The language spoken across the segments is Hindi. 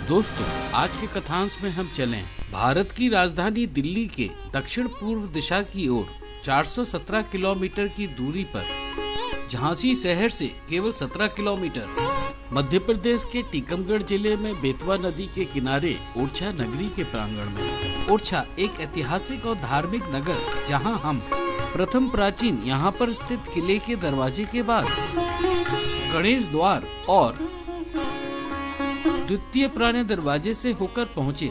दोस्तों, आज के कथांश में हम चलें भारत की राजधानी दिल्ली के दक्षिण पूर्व दिशा की ओर 417 किलोमीटर की दूरी पर झांसी शहर से केवल 17 किलोमीटर, मध्य प्रदेश के टीकमगढ़ जिले में बेतवा नदी के किनारे ओरछा नगरी के प्रांगण में। ओरछा एक ऐतिहासिक और धार्मिक नगर, जहां हम प्रथम प्राचीन यहाँ पर स्थित किले के दरवाजे के बाद गणेश द्वार और द्वितीय पुराने दरवाजे से होकर पहुँचे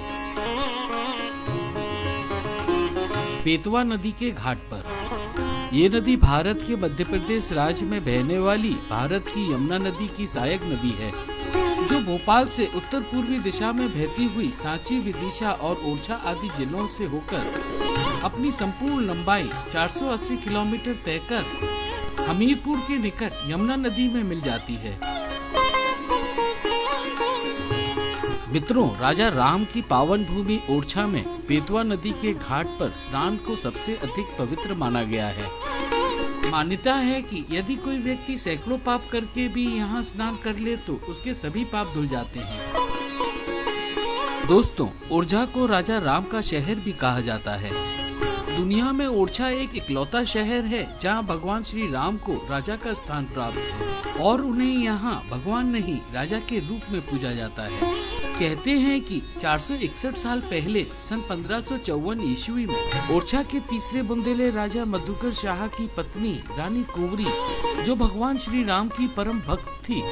बेतवा नदी के घाट पर। ये नदी भारत के मध्य प्रदेश राज्य में बहने वाली भारत की यमुना नदी की सहायक नदी है, जो भोपाल से उत्तर पूर्वी दिशा में बहती हुई सांची, विदिशा और ओरछा आदि जिलों से होकर अपनी संपूर्ण लंबाई 480 किलोमीटर तय कर हमीरपुर के निकट यमुना नदी में मिल जाती है। मित्रों, राजा राम की पावन भूमि ओरछा में बेतवा नदी के घाट पर स्नान को सबसे अधिक पवित्र माना गया है। मान्यता है कि यदि कोई व्यक्ति सैकड़ों पाप करके भी यहाँ स्नान कर ले तो उसके सभी पाप धुल जाते हैं। दोस्तों, ओरछा को राजा राम का शहर भी कहा जाता है। दुनिया में ओरछा एक इकलौता शहर है जहाँ भगवान श्री राम को राजा का स्थान प्राप्त है और उन्हें यहाँ भगवान नहीं, राजा के रूप में पूजा जाता है। कहते हैं कि 461 साल पहले सन 1554 ईस्वी में ओरछा के तीसरे बुंदेले राजा मधुकर शाह की पत्नी रानी कुंवरी, जो भगवान श्री राम की परम भक्त थी,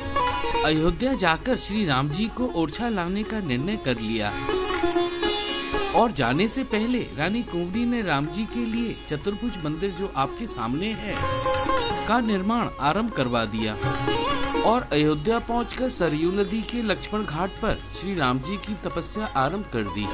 अयोध्या जाकर श्री राम जी को ओरछा लाने का निर्णय कर लिया और जाने से पहले रानी कुंवरी ने राम जी के लिए चतुर्भुज मंदिर, जो आपके सामने है, का निर्माण आरंभ करवा दिया और अयोध्या पहुंचकर सरयू नदी के लक्ष्मण घाट पर श्री राम जी की तपस्या आरंभ कर दी।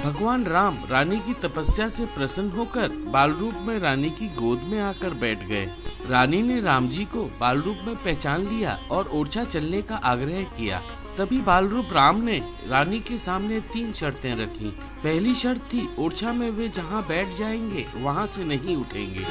भगवान राम रानी की तपस्या से प्रसन्न होकर बाल रूप में रानी की गोद में आकर बैठ गए। रानी ने राम जी को बाल रूप में पहचान लिया और ओरछा चलने का आग्रह किया। तभी बाल रूप राम ने रानी के सामने 3 शर्तें रखी। पहली शर्त थी, ओरछा में वे जहाँ बैठ जाएंगे वहाँ से नहीं उठेंगे।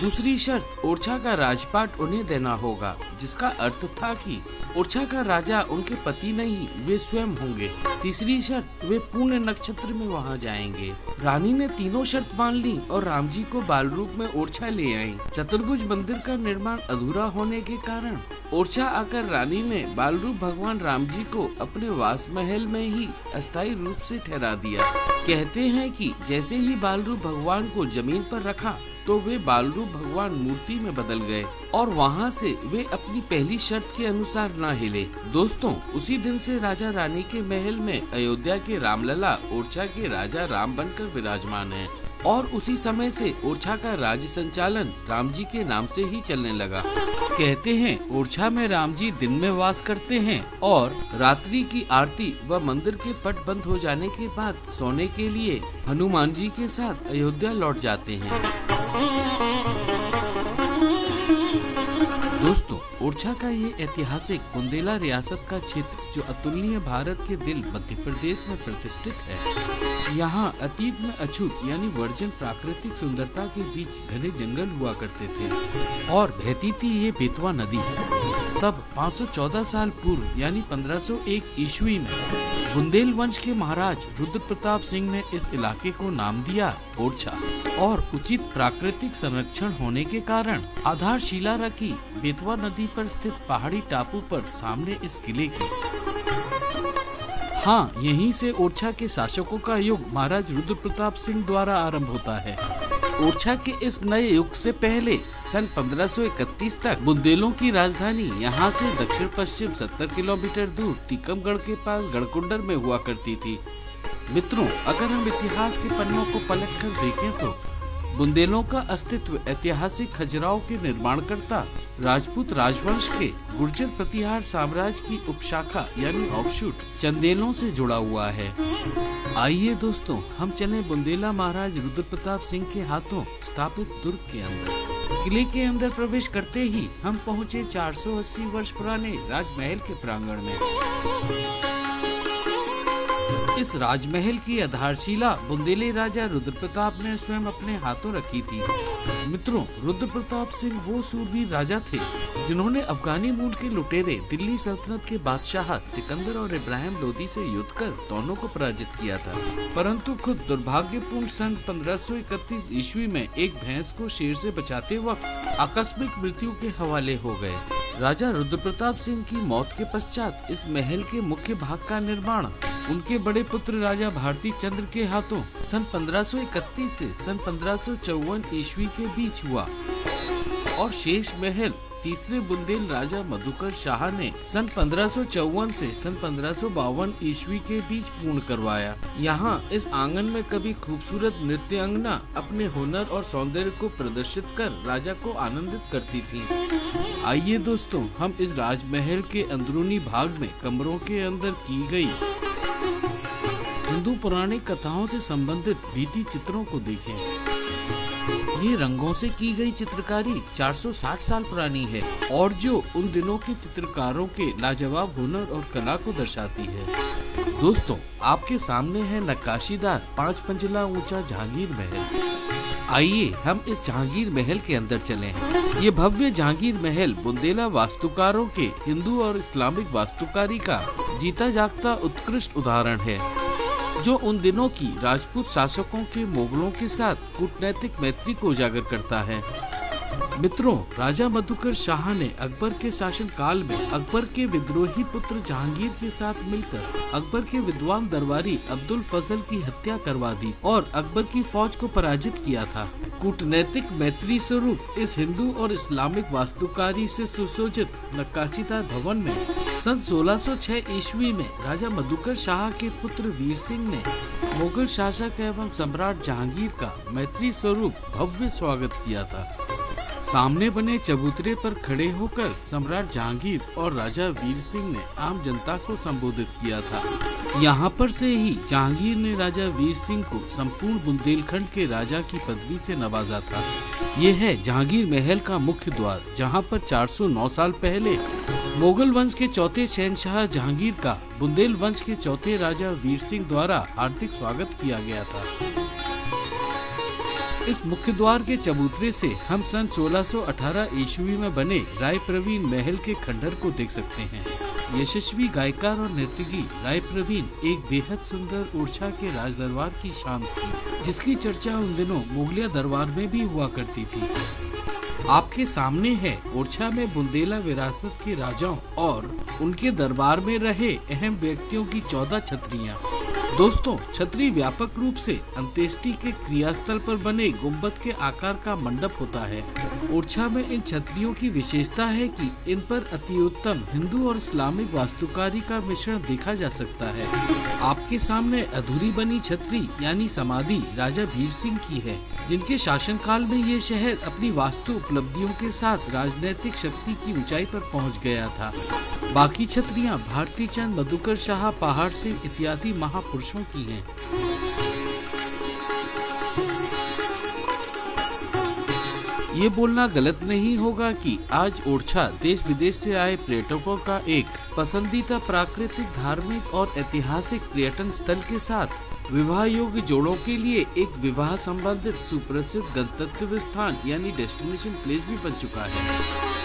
दूसरी शर्त, ओरछा का राजपाट उन्हें देना होगा, जिसका अर्थ था कि ओरछा का राजा उनके पति नहीं, वे स्वयं होंगे। तीसरी शर्त, वे पूर्ण नक्षत्र में वहां जाएंगे। रानी ने तीनों शर्त मान ली और राम जी को बाल रूप में ओरछा ले आई। चतुर्भुज मंदिर का निर्माण अधूरा होने के कारण ओरछा आकर रानी ने बाल रूप भगवान राम जी को अपने वास महल में ही अस्थायी रूप से ठहरा दिया। कहते हैं कि जैसे ही बाल रूप भगवान को जमीन पर रखा तो वे बाल रूप भगवान मूर्ति में बदल गए और वहाँ से वे अपनी पहली शर्त के अनुसार न हिले। दोस्तों, उसी दिन से राजा रानी के महल में अयोध्या के रामलला ओरछा के राजा राम बनकर विराजमान है और उसी समय से ओरछा का राज्य संचालन राम जी के नाम से ही चलने लगा। कहते हैं ओरछा में राम जी दिन में वास करते हैं और रात्रि की आरती व मंदिर के पट बंद हो जाने के बाद सोने के लिए हनुमान जी के साथ अयोध्या लौट जाते हैं। दोस्तों, ओरछा का ये ऐतिहासिक बुंदेला रियासत का क्षेत्र, जो अतुलनीय भारत के दिल मध्य प्रदेश में प्रतिष्ठित है, यहाँ अतीत में अछूत यानी वर्जन प्राकृतिक सुंदरता के बीच घने जंगल हुआ करते थे और बहती थी ये बेतवा नदी। तब 514 साल पूर्व यानी 1501 ईस्वी में बुंदेल वंश के महाराज रुद्र प्रताप सिंह ने इस इलाके को नाम दिया ओरछा और उचित प्राकृतिक संरक्षण होने के कारण आधारशिला रखी बेतवा नदी पर स्थित पहाड़ी टापू पर सामने इस किले की। हाँ, यहीं से ओरछा के शासकों का युग महाराज रुद्र प्रताप सिंह द्वारा आरंभ होता है। ओरछा के इस नए युग से पहले सन 1531 तक बुंदेलों की राजधानी यहाँ से दक्षिण पश्चिम 70 किलोमीटर दूर टीकमगढ़ के पास गढ़कुंडर में हुआ करती थी। मित्रों, अगर हम इतिहास के पन्नों को पलट कर देखें तो बुंदेलों का अस्तित्व ऐतिहासिक खजुराहो के निर्माणकर्ता राजपूत राजवंश के गुर्जर प्रतिहार साम्राज्य की उपशाखा यानी ऑफशूट चंदेलों से जुड़ा हुआ है। आइए दोस्तों, हम चलें बुंदेला महाराज रुद्र प्रताप सिंह के हाथों स्थापित दुर्ग के अंदर। किले के अंदर प्रवेश करते ही हम पहुँचे 480 वर्ष पुराने राजमहल के प्रांगण में। इस राजमहल की आधारशिला बुंदेली राजा रुद्र प्रताप ने स्वयं अपने हाथों रखी थी। मित्रों, रुद्र प्रताप सिंह वो सूरवीर राजा थे जिन्होंने अफगानी मूल के लुटेरे दिल्ली सल्तनत के बादशाह सिकंदर और इब्राहिम लोदी से युद्ध कर दोनों को पराजित किया था। परंतु खुद दुर्भाग्यपूर्ण सन 1531 ईस्वी में एक भैंस को शेर से बचाते वक्त आकस्मिक मृत्यु के हवाले हो गए। राजा रुद्र प्रताप सिंह की मौत के पश्चात इस महल के मुख्य भाग का निर्माण उनके बड़े पुत्र राजा भारती चंद्र के हाथों सन 1531 से सन 1554 ईस्वी के बीच हुआ और शेष महल तीसरे बुंदेल राजा मधुकर शाह ने सन 1554 से सन 1552 ईस्वी के बीच पूर्ण करवाया। यहाँ इस आंगन में कभी खूबसूरत नृत्यांगना अपने हुनर और सौंदर्य को प्रदर्शित कर राजा को आनंदित करती थी। आइए दोस्तों, हम इस राजमहल के अंदरूनी भाग में कमरों के अंदर की गई हिंदू पौराणिक कथाओं से संबंधित भित्ति चित्रों को देखें। ये रंगों से की गई चित्रकारी 460 साल पुरानी है और जो उन दिनों के चित्रकारों के लाजवाब हुनर और कला को दर्शाती है। दोस्तों, आपके सामने है नक्काशीदार 5 मंजिला ऊंचा जहांगीर महल। आइए हम इस जहांगीर महल के अंदर चलें। ये भव्य जहांगीर महल बुंदेला वास्तुकारों के हिंदू और इस्लामिक वास्तुकारी का जीता जागता उत्कृष्ट उदाहरण है, जो उन दिनों की राजपूत शासकों के मुगलों के साथ कूटनैतिक मैत्री को उजागर करता है। मित्रों, राजा मधुकर शाह ने अकबर के शासन काल में अकबर के विद्रोही पुत्र जहांगीर के साथ मिलकर अकबर के विद्वान दरबारी अब्दुल फजल की हत्या करवा दी और अकबर की फौज को पराजित किया था। कूटनैतिक मैत्री स्वरूप इस हिंदू और इस्लामिक वास्तुकारी से सुसज्जित नक्काशीदार भवन में सन 1606 ईस्वी में राजा मधुकर शाह के पुत्र वीर सिंह ने मुगल शासक एवं सम्राट जहांगीर का मैत्री स्वरूप भव्य स्वागत किया था। सामने बने चबूतरे पर खड़े होकर सम्राट जहांगीर और राजा वीर सिंह ने आम जनता को संबोधित किया था। यहाँ पर से ही जहांगीर ने राजा वीर सिंह को संपूर्ण बुंदेलखंड के राजा की पदवी से नवाजा था। ये है जहांगीर महल का मुख्य द्वार, जहाँ पर 409 साल पहले मुगल वंश के चौथे शहंशाह जहांगीर का बुंदेल वंश के चौथे राजा वीर सिंह द्वारा हार्दिक स्वागत किया गया था। इस मुख्य द्वार के चबूतरे से हम सन 1618 ईस्वी में बने राय प्रवीण महल के खंडर को देख सकते हैं। यशस्वी गायकार और नर्तकी राय प्रवीण एक बेहद सुंदर ओरछा के राज दरबार की शान थी, जिसकी चर्चा उन दिनों मुगलिया दरबार में भी हुआ करती थी। आपके सामने है ओरछा में बुंदेला विरासत के राजाओं और उनके दरबार में रहे अहम व्यक्तियों की 14 छतरियाँ। दोस्तों, छतरी व्यापक रूप से अंत्येष्टि के क्रियास्थल पर बने गुंबद के आकार का मंडप होता है। ओरछा में इन छतरियों की विशेषता है कि इन पर अति उत्तम हिंदू और इस्लामिक वास्तुकारी का मिश्रण देखा जा सकता है। आपके सामने अधूरी बनी छतरी यानी समाधि राजा वीर सिंह की है, जिनके शासनकाल में ये शहर अपनी वास्तु उपलब्धियों के साथ राजनीतिक शक्ति की ऊंचाई पर पहुंच गया था। बाकी छतरियां भारती चंद, मधुकर शाह, पहाड़ सिंह इत्यादि महापुरुषों की हैं। ये बोलना गलत नहीं होगा कि आज ओरछा देश विदेश से आए पर्यटकों का एक पसंदीदा प्राकृतिक, धार्मिक और ऐतिहासिक पर्यटन स्थल के साथ विवाह योग्य जोड़ों के लिए एक विवाह संबंधित सुप्रसिद्ध गंतव्य स्थान यानी डेस्टिनेशन प्लेस भी बन चुका है।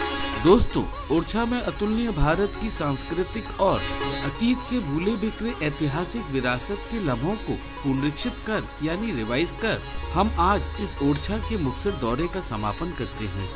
दोस्तों, ओरछा में अतुलनीय भारत की सांस्कृतिक और अतीत के भूले बिखरे ऐतिहासिक विरासत के लम्हों को पुनरीक्षित कर यानी रिवाइज कर हम आज इस ओरछा के मुक्तसर दौरे का समापन करते हैं।